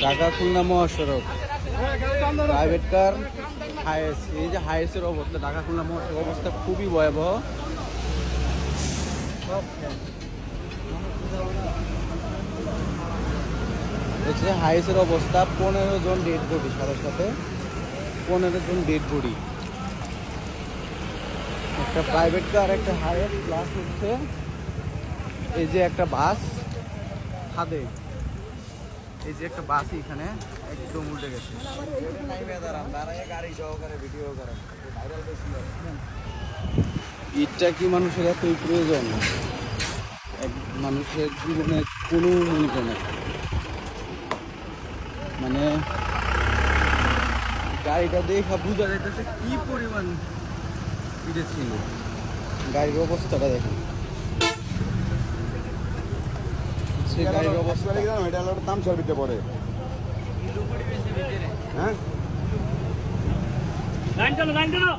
ঢাকা খুলনা মহাসড়ক private car হাইস, এই যে হাইসের অবস্থা, ঢাকা খুলনা মহাসড়ক অবস্থা খুবই ভয়াবহ। হচ্ছে হাইসের অবস্থা, 15 জন ডেড বডি, সাথে সাথে 15 জন ডেড বডি। একটা প্রাইভেট কার, একটা হাইস, প্লাস হচ্ছে এই যে একটা বাস খাদে, এই যে একটা বাস এখানে একদম উল্টে গেছে। ইটটা কি মানুষের এতই প্রয়োজন? মানুষের জীবনে কোনো মূল্য নেই। মানে গাড়িটা দেখা বোঝা যাইতেছে কি পরিমাণ ইটে ছিল। গাড়ির অবস্থাটা দেখেন, সে গাড়ির অবস্থা এটা হলো দাম সর্বিতে পড়ে। হ্যাঁ, লাইন চলো